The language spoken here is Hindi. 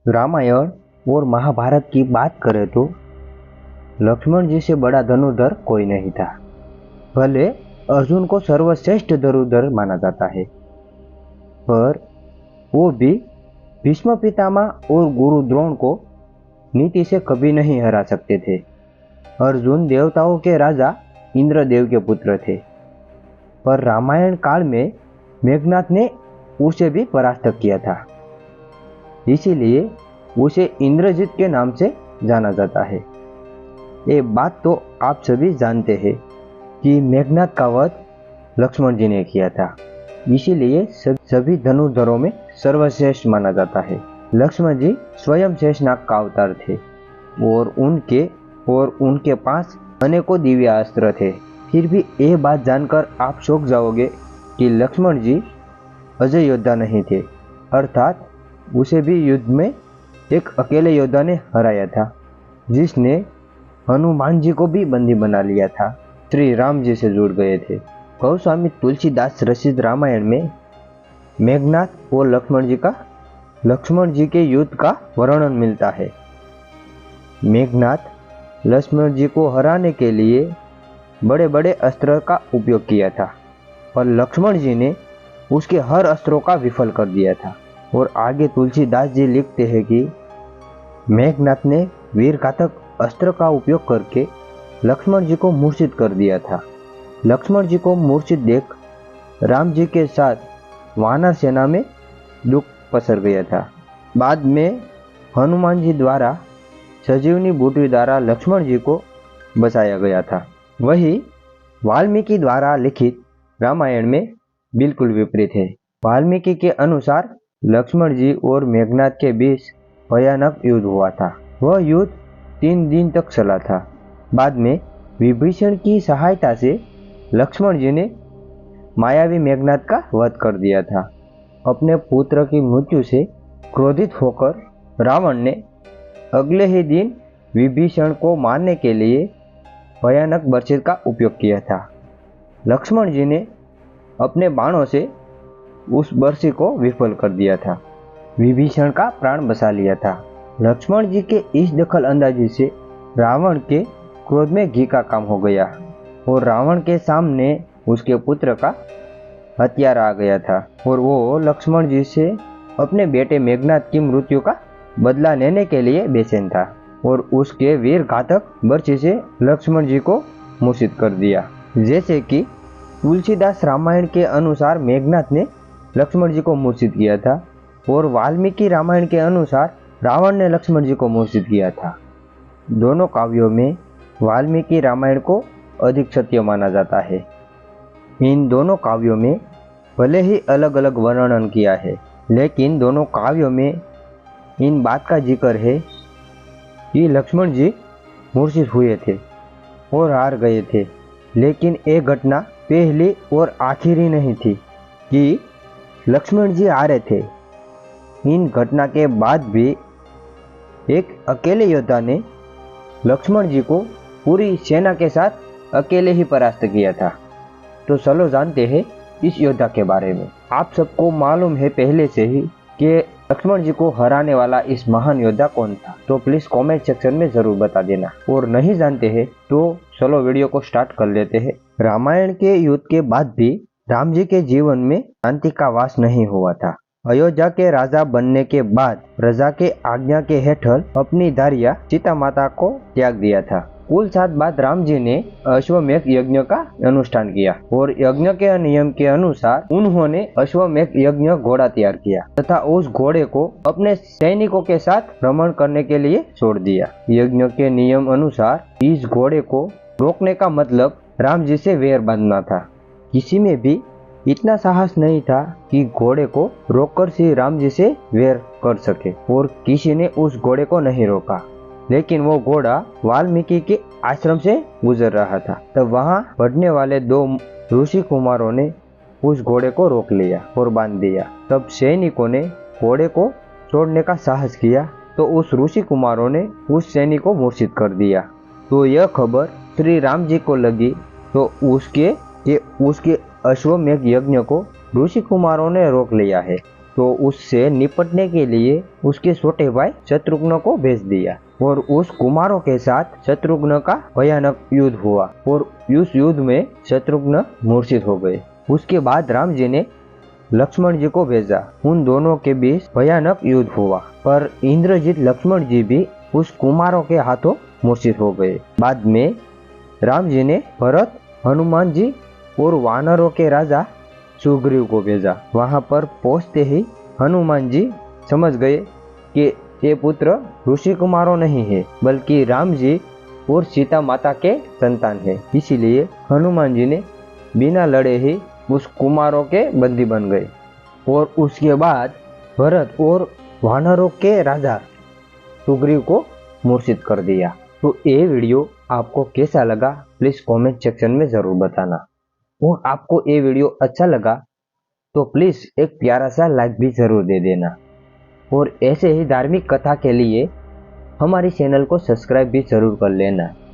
रामायण और महाभारत की बात करें तो लक्ष्मण जी से बड़ा धनुर्धर कोई नहीं था। भले अर्जुन को सर्वश्रेष्ठ धनुर्धर माना जाता है, पर वो भी भीष्म पितामह और गुरु द्रोण को नीति से कभी नहीं हरा सकते थे। अर्जुन देवताओं के राजा इंद्रदेव के पुत्र थे, पर रामायण काल में मेघनाथ ने उसे भी परास्त किया था। इसीलिए उसे इंद्रजित के नाम से जाना जाता है। ये बात तो आप सभी जानते हैं कि मेघनाथ का वध लक्ष्मण जी ने किया था, इसीलिए सभी धनुर्धरों में सर्वश्रेष्ठ माना जाता है। लक्ष्मण जी स्वयं शेषनाग का अवतार थे और उनके पास अनेकों दिव्य अस्त्र थे। फिर भी ये बात जानकर आप चौंक जाओगे कि लक्ष्मण जी अजय योद्धा नहीं थे, अर्थात उसे भी युद्ध में एक अकेले योद्धा ने हराया था, जिसने हनुमान जी को भी बंदी बना लिया था। श्री राम जी से जुड़ गए थे। गोस्वामी तुलसीदास रचित रामायण में मेघनाथ और लक्ष्मण जी के युद्ध का वर्णन मिलता है। मेघनाथ लक्ष्मण जी को हराने के लिए बड़े बड़े अस्त्र का उपयोग किया था, पर लक्ष्मण जी ने उसके हर अस्त्रों का विफल कर दिया था। और आगे तुलसीदास जी लिखते हैं कि मेघनाथ ने वीरघातक अस्त्र का उपयोग करके लक्ष्मण जी को मूर्छित कर दिया था। लक्ष्मण जी को मूर्छित देख राम जी के साथ वानर सेना में दुख पसर गया था। बाद में हनुमान जी द्वारा संजीवनी बूटी द्वारा लक्ष्मण जी को बचाया गया था। वही वाल्मीकि द्वारा लिखित रामायण में बिल्कुल विपरीत है। वाल्मीकि के अनुसार लक्ष्मण जी और मेघनाथ के बीच भयानक युद्ध हुआ था। वह युद्ध 3 दिन तक चला था। बाद में विभीषण की सहायता से लक्ष्मण जी ने मायावी मेघनाथ का वध कर दिया था। अपने पुत्र की मृत्यु से क्रोधित होकर रावण ने अगले ही दिन विभीषण को मारने के लिए भयानक बर्छी का उपयोग किया था। लक्ष्मण जी ने अपने बाणों से उस बर्छी को विफल कर दिया था, विभीषण का प्राण बचा लिया था। लक्ष्मण जी के इस दखल अंदाजी से रावण के क्रोध में घी का काम हो गया और रावण के सामने उसके पुत्र का हथियार आ गया था और वो लक्ष्मण जी से अपने बेटे मेघनाथ की मृत्यु का बदला लेने के लिए बेचैन था और उसके वीर घातक बर्छी से लक्ष्मण जी को मूर्छित कर दिया। जैसे कि तुलसीदास रामायण के अनुसार मेघनाथ ने लक्ष्मण जी को मूर्छित किया था और वाल्मीकि रामायण के अनुसार रावण ने लक्ष्मण जी को मूर्छित किया था। दोनों काव्यों में वाल्मीकि रामायण को अधिक सत्य माना जाता है। इन दोनों काव्यों में भले ही अलग अलग वर्णन किया है, लेकिन दोनों काव्यों में इन बात का जिक्र है कि लक्ष्मण जी मूर्छित हुए थे और हार गए थे। लेकिन ये घटना पहली और आखिरी नहीं थी कि लक्ष्मण जी हारे थे। इन घटना के बाद भी एक अकेले योद्धा ने लक्ष्मण जी को पूरी सेना के साथ अकेले ही परास्त किया था। तो चलो जानते हैं इस योद्धा के बारे में। आप सबको मालूम है पहले से ही कि लक्ष्मण जी को हराने वाला इस महान योद्धा कौन था, तो प्लीज कमेंट सेक्शन में जरूर बता देना। और नहीं जानते हैं तो चलो वीडियो को स्टार्ट कर लेते हैं। रामायण के युद्ध के बाद भी राम जी के जीवन में शांति का वास नहीं हुआ था। अयोध्या के राजा बनने के बाद प्रजा के आज्ञा के हेठल अपनी धारिया सीता माता को त्याग दिया था। कुल 7 बाद राम जी ने अश्वमेध यज्ञ का अनुष्ठान किया और यज्ञ के नियम के अनुसार उन्होंने अश्वमेध यज्ञ घोड़ा तैयार किया तथा उस घोड़े को अपने सैनिकों के साथ भ्रमण करने के लिए छोड़ दिया। यज्ञ के नियम अनुसार इस घोड़े को रोकने का मतलब राम जी से वैर बांधना था। किसी में भी इतना साहस नहीं था कि घोड़े को रोककर श्री राम जी से वैर कर सके और किसी ने उस घोड़े को नहीं रोका। लेकिन वो घोड़ा वाल्मीकि के आश्रम से गुजर रहा था, तब वहां बढ़ने वाले 2 ऋषि कुमारों ने उस घोड़े को रोक लिया और बांध दिया। तब सैनिकों ने घोड़े को छोड़ने का साहस किया तो उस ऋषि कुमारों ने उस सैनिक को मूर्छित कर दिया। तो यह खबर श्री राम जी को लगी तो उसके अश्वमेध यज्ञ को ऋषि कुमारों ने रोक लिया है। तो उससे निपटने के लिए उसके छोटे भाई शत्रुघ्न को भेज दिया और उस कुमारों के साथ शत्रुघ्न का भयानक युद्ध हुआ और उस युद्ध में शत्रुघ्न मूर्छित हो गए। उसके बाद राम जी ने लक्ष्मण जी को भेजा। उन दोनों के बीच भयानक युद्ध हुआ, पर इंद्रजीत लक्ष्मण जी भी उस कुमारों के हाथों मूर्छित हो गए। बाद में राम जी ने भरत, हनुमान जी और वानरों के राजा सुग्रीव को भेजा। वहां पर पहुंचते ही हनुमान जी समझ गए कि ये पुत्र ऋषि कुमारों नहीं है, बल्कि राम जी और सीता माता के संतान है। इसीलिए हनुमान जी ने बिना लड़े ही उस कुमारों के बंदी बन गए और उसके बाद भरत और वानरों के राजा सुग्रीव को मूर्छित कर दिया। तो ये वीडियो आपको कैसा लगा प्लीज कमेंट सेक्शन में जरूर बताना, और आपको ये वीडियो अच्छा लगा तो प्लीज एक प्यारा सा लाइक भी जरूर दे देना, और ऐसे ही धार्मिक कथा के लिए हमारे चैनल को सब्सक्राइब भी जरूर कर लेना।